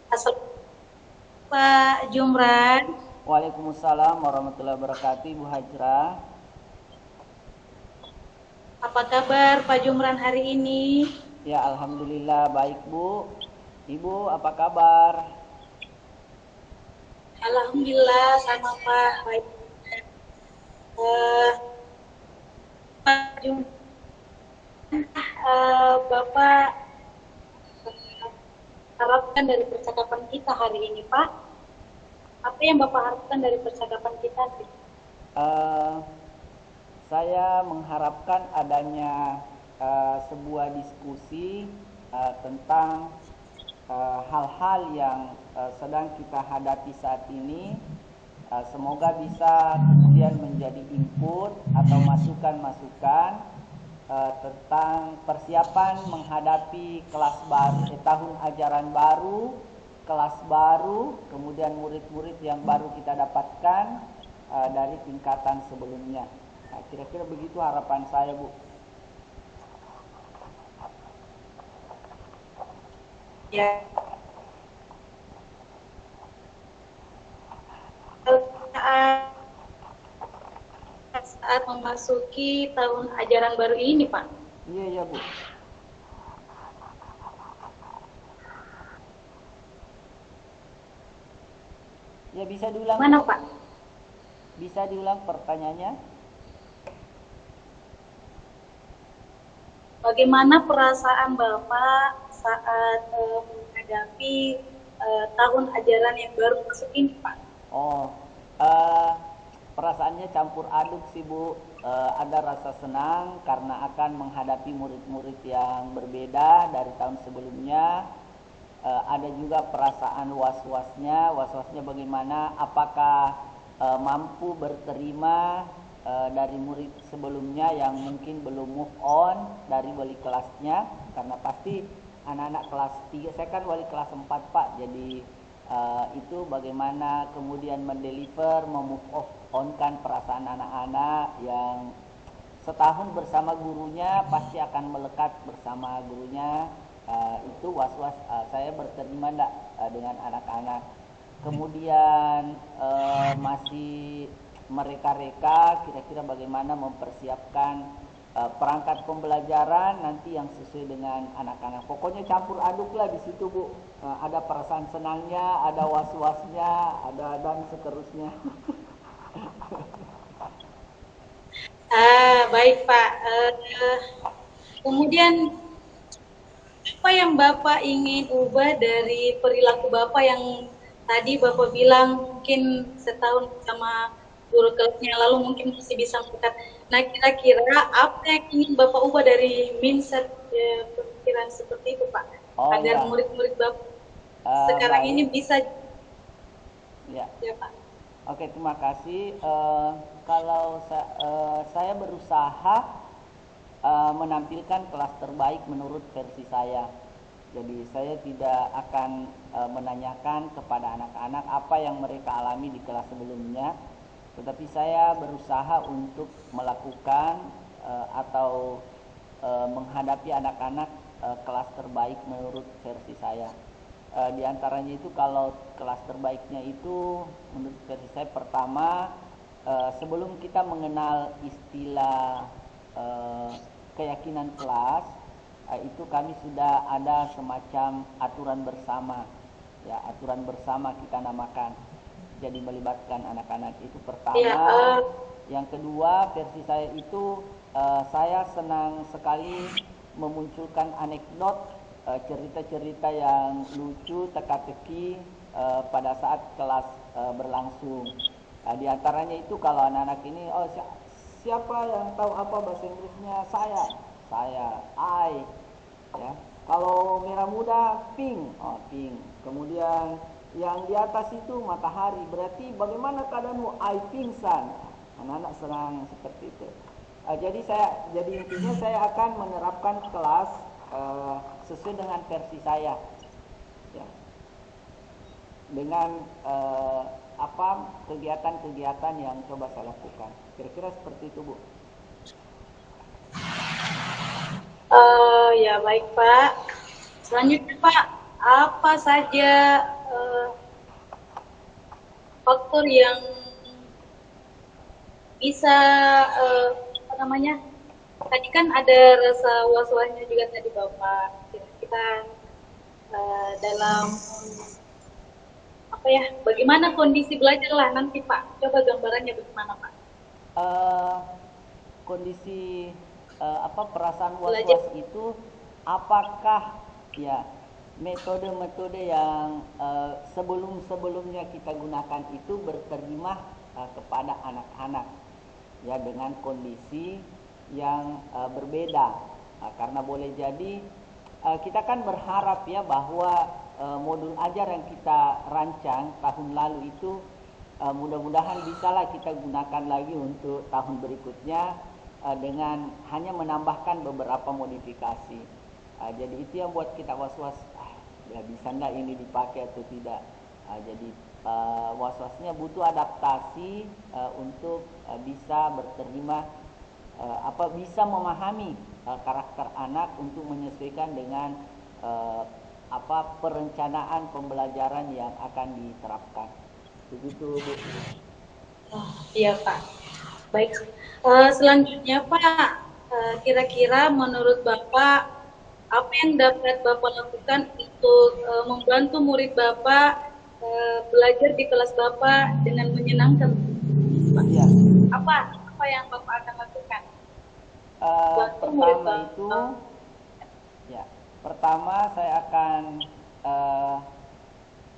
Assalamualaikum Pak Jumran. Waalaikumsalam warahmatullahi wabarakatuh, Ibu Hajrah. Apa kabar Pak Jumran hari ini? Ya, alhamdulillah baik, Bu. Ibu, apa kabar? Alhamdulillah sama Pak. Baik. Eh, Pak Jumran, Bapak harapkan dari percakapan kita hari ini, Pak? Apa yang Bapak harapkan dari percakapan kita? Eh, saya mengharapkan adanya sebuah diskusi tentang hal-hal yang sedang kita hadapi saat ini. Semoga bisa kemudian menjadi input atau masukan-masukan tentang persiapan menghadapi kelas baru, tahun ajaran baru, kelas baru, kemudian murid-murid yang baru kita dapatkan dari tingkatan sebelumnya. Nah, kira-kira begitu harapan saya, Bu. Ya, saat memasuki tahun ajaran baru ini, Pak. Iya, iya, Bu. Ya, bisa diulang, Bu. Mana, Pak? Bisa diulang pertanyaannya? Bagaimana perasaan Bapak saat menghadapi tahun ajaran yang baru masuk ini, Pak? Oh, eh, perasaannya campur aduk sih, Bu. Ada rasa senang karena akan menghadapi murid-murid yang berbeda dari tahun sebelumnya. Ada juga perasaan was-wasnya. Was-wasnya bagaimana? Apakah mampu berterima dari murid sebelumnya yang mungkin belum move on dari wali kelasnya? Karena pasti anak-anak kelas 3, saya kan wali kelas 4, Pak. Jadi itu bagaimana kemudian mendeliver, memove on kan perasaan anak-anak yang setahun bersama gurunya pasti akan melekat bersama gurunya. Itu was-was saya berterima enggak dengan anak-anak. Kemudian masih mereka-reka kira-kira bagaimana mempersiapkan perangkat pembelajaran nanti yang sesuai dengan anak-anak. Pokoknya campur aduk lah di situ, Bu. Ada perasaan senangnya, ada was-wasnya, ada dan seterusnya. Baik Pak. Kemudian apa yang Bapak ingin ubah dari perilaku Bapak yang tadi Bapak bilang mungkin setahun sama guru kelasnya lalu mungkin masih bisa mendekat. Nah, kira-kira apa yang ingin Bapak ubah dari mindset pemikiran seperti itu, Pak? Oh Agar ya, murid-murid Bapak sekarang baik. ini bisa, Ya. ya Pak. Oke, terima kasih. Kalau saya berusaha menampilkan kelas terbaik menurut versi saya. Jadi saya tidak akan menanyakan kepada anak-anak apa yang mereka alami di kelas sebelumnya, tetapi saya berusaha untuk melakukan atau menghadapi anak-anak kelas terbaik menurut versi saya. Di antaranya itu kalau kelas terbaiknya itu menurut versi saya pertama, sebelum kita mengenal istilah keyakinan kelas, itu kami sudah ada semacam aturan bersama, ya aturan bersama kita namakan. Jadi melibatkan anak-anak itu Ya, pertama. Yang kedua versi saya itu saya senang sekali memunculkan anekdot, cerita-cerita yang lucu, teka-teki pada saat kelas berlangsung. Di antaranya itu kalau anak-anak ini, oh siapa yang tahu apa bahasa Inggrisnya? Saya, I, ya. Kalau merah muda, pink, oh pink. Kemudian yang di atas itu matahari, berarti bagaimana keadaanmu? I pingsan. Anak-anak senang seperti itu. Jadi intinya saya akan menerapkan kelas sesuai dengan versi saya, ya, dengan apa kegiatan-kegiatan yang coba saya lakukan. Kira-kira seperti itu, Bu. ya baik Pak. Selanjutnya Pak, apa saja faktor yang bisa apa namanya? Tadi kan ada rasa was-wasnya juga tadi Bapak. Kita dalam apa ya? Bagaimana kondisi belajar lah nanti Pak. Coba gambarannya bagaimana Pak? Eh, Kondisi perasaan Belajar. was-was itu, apakah ya metode-metode yang sebelum-sebelumnya kita gunakan itu berterjemah kepada anak-anak ya dengan kondisi yang berbeda. Karena boleh jadi kita kan berharap ya bahwa modul ajar yang kita rancang tahun lalu itu mudah-mudahan bisalah kita gunakan lagi untuk tahun berikutnya dengan hanya menambahkan beberapa modifikasi. Jadi itu yang buat kita was-was, ya bisa nggak ini dipakai atau tidak. Jadi was-wasnya butuh adaptasi untuk bisa berterima, bisa memahami karakter anak untuk menyesuaikan dengan perencanaan pembelajaran yang akan diterapkan. Begitu Bu. Oh, iya Pak. Baik. Selanjutnya Pak, kira-kira menurut Bapak apa yang dapat Bapak lakukan untuk membantu murid Bapak belajar di kelas Bapak dengan menyenangkan? Pak? Ya. Apa yang Bapak akan lakukan? Bantu murid Pertama Bapak. itu ya, pertama saya akan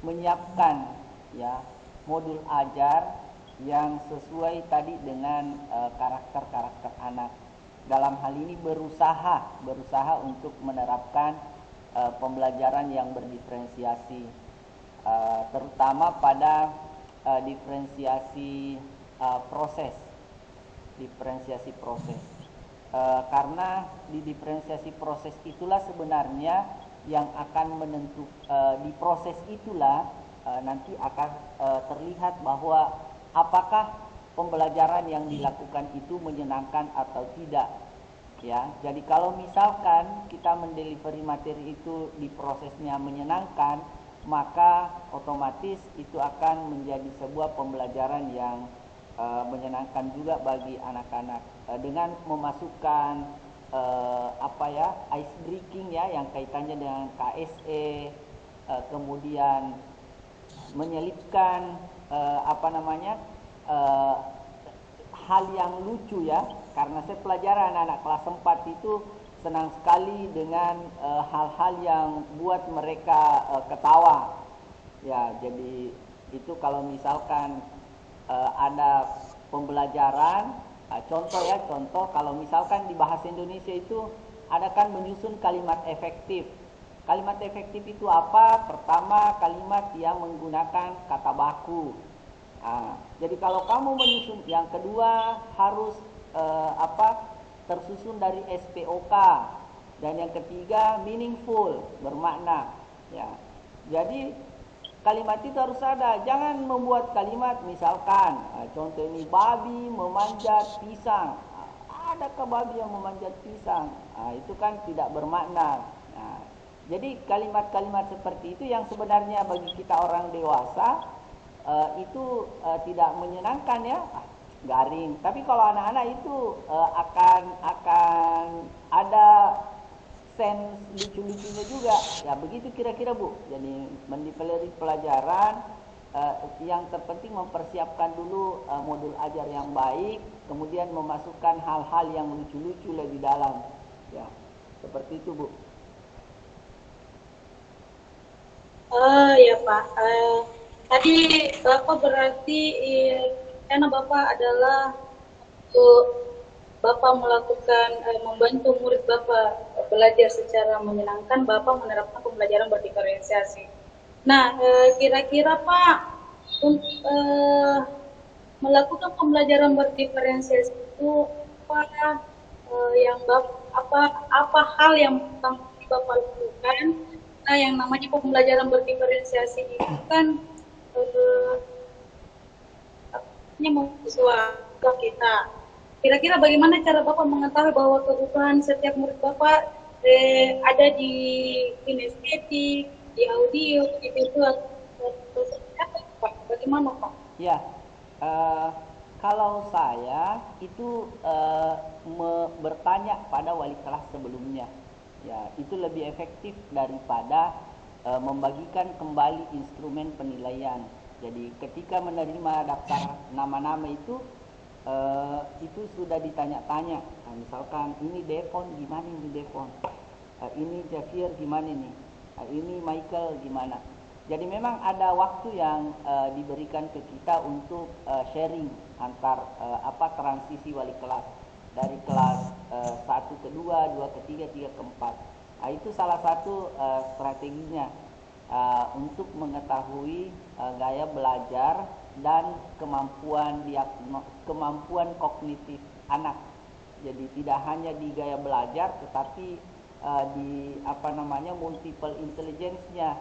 menyiapkan ya modul ajar yang sesuai tadi dengan karakter-karakter anak. Dalam hal ini berusaha untuk menerapkan pembelajaran yang berdiferensiasi, terutama pada diferensiasi proses. Karena di diferensiasi proses itulah sebenarnya yang akan di proses itulah nanti akan terlihat bahwa apakah pembelajaran yang dilakukan itu menyenangkan atau tidak. Ya, jadi kalau misalkan kita mendelivery materi itu di prosesnya menyenangkan, maka otomatis itu akan menjadi sebuah pembelajaran yang menyenangkan juga bagi anak-anak dengan memasukkan ice breaking ya yang kaitannya dengan KSE, kemudian menyelipkan hal yang lucu ya, karena saya pelajaran anak kelas 4 itu senang sekali dengan hal-hal yang buat mereka ketawa ya. Jadi itu kalau misalkan ada pembelajaran, contoh kalau misalkan di bahasa Indonesia itu ada kan menyusun kalimat efektif. Kalimat efektif itu apa? Pertama, kalimat yang menggunakan kata baku. Jadi kalau kamu menyusun, yang kedua harus tersusun dari SPOK, dan yang ketiga meaningful, bermakna. Ya, jadi kalimat itu harus ada. Jangan membuat kalimat misalkan contoh ini, babi memanjat pisang. Adakah babi yang memanjat pisang? Itu kan tidak bermakna. Jadi kalimat-kalimat seperti itu yang sebenarnya bagi kita orang dewasa itu tidak menyenangkan ya, garing. Tapi kalau anak-anak itu akan ada sense lucu-lucunya juga. Ya begitu kira-kira Bu. Jadi mendelivery pelajaran yang terpenting mempersiapkan dulu modul ajar yang baik, kemudian memasukkan hal-hal yang lucu-lucu lebih dalam. Ya, seperti itu Bu. Ya Pak, tadi Bapak berarti karena Bapak adalah untuk Bapak melakukan membantu murid Bapak belajar secara menyenangkan, Bapak menerapkan pembelajaran berdiferensiasi. Nah, kira-kira Pak untuk melakukan pembelajaran berdiferensiasi itu yang apa hal yang Bapak lakukan? Nah, yang namanya pembelajaran berdiferensiasi itu kan mempersuara kita. Kira-kira bagaimana cara Bapak mengetahui bahwa kebutuhan setiap murid Bapak ada di kinestetik, di audio, di visual, atau seperti apa, Pak? Bagaimana, Pak? Ya, eh, kalau saya itu bertanya pada wali kelas sebelumnya, ya itu lebih efektif daripada membagikan kembali instrumen penilaian. Jadi ketika menerima daftar nama-nama itu sudah ditanya-tanya. Nah, misalkan ini Devon gimana ini Devon, ini Javier gimana nih, ini Michael gimana. Jadi memang ada waktu yang diberikan ke kita untuk sharing antar transisi wali kelas dari kelas 1 ke 2, 2 ke 3, 3 ke 4. Nah, itu salah satu strateginya untuk mengetahui gaya belajar dan kemampuan kognitif anak. Jadi tidak hanya di gaya belajar tetapi di multiple intelligence-nya.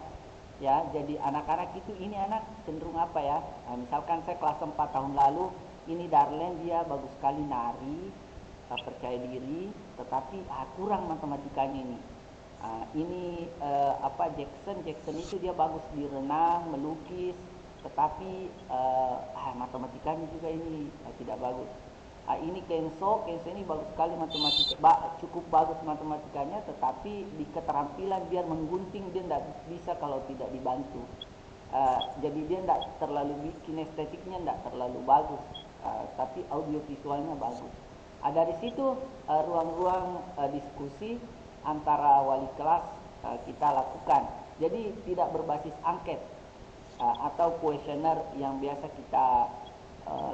Ya, jadi anak-anak itu ini anak cenderung apa ya? Nah, misalkan saya kelas 4 tahun lalu, ini Darlen dia bagus sekali nari, percaya diri, tetapi kurang matematikanya ini. Ini Jackson itu dia bagus di renang, melukis, tetapi matematikanya juga ini tidak bagus. Ini Kenzo ini bagus sekali cukup bagus matematikanya, tetapi di keterampilan biar menggunting dia tidak bisa kalau tidak dibantu. Jadi dia tidak terlalu kinestetiknya tidak terlalu bagus, tapi audiovisualnya bagus. Dari situ ruang-ruang diskusi antara wali kelas kita lakukan. Jadi tidak berbasis angket atau kuesioner yang biasa kita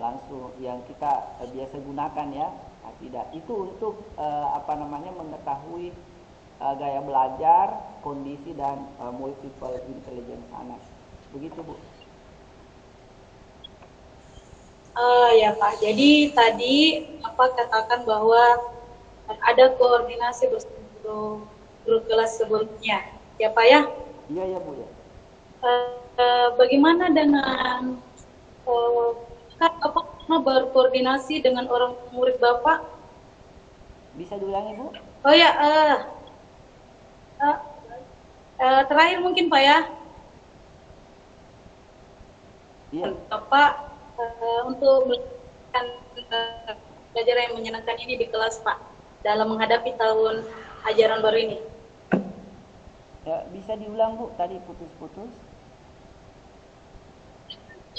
langsung yang kita biasa gunakan ya. Nah, tidak, itu untuk mengetahui gaya belajar, kondisi dan multiple intelligence anak. Begitu, Bu. Ya Pak, jadi tadi katakan bahwa ada koordinasi bersama guru kelas sebelumnya, ya Pak ya? Iya ya Bu ya. Bagaimana dengan berkoordinasi dengan orang murid Bapak? Bisa diulangi Bu? Oh ya, terakhir mungkin Pak ya. Iya. Bapak untuk melakukan pelajaran yang menyenangkan ini di kelas Pak dalam menghadapi tahun ajaran baru ini. Ya, bisa diulang Bu, tadi putus-putus.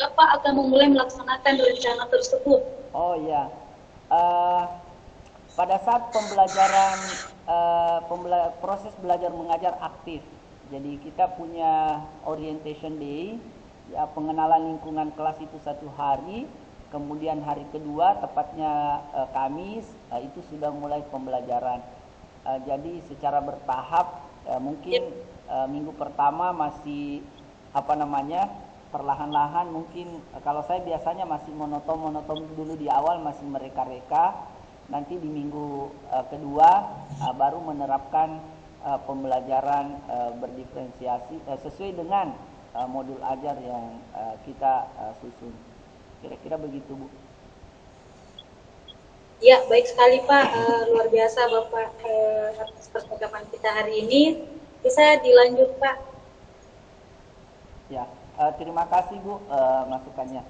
Bapak akan memulai melaksanakan rencana tersebut. Oh ya, pada saat pembelajaran proses belajar mengajar aktif, jadi kita punya orientation day, ya, pengenalan lingkungan kelas itu 1 hari, kemudian hari kedua tepatnya Kamis itu sudah mulai pembelajaran. Jadi secara bertahap, mungkin minggu pertama masih perlahan-lahan, mungkin kalau saya biasanya masih monoton dulu di awal, masih mereka-reka. Nanti di minggu kedua baru menerapkan pembelajaran berdiferensiasi sesuai dengan modul ajar yang kita susun. Kira-kira begitu Bu. Ya, baik sekali Pak. Luar biasa Bapak atas percakapan kita hari ini. Bisa dilanjut Pak. Ya, terima kasih Bu masukannya.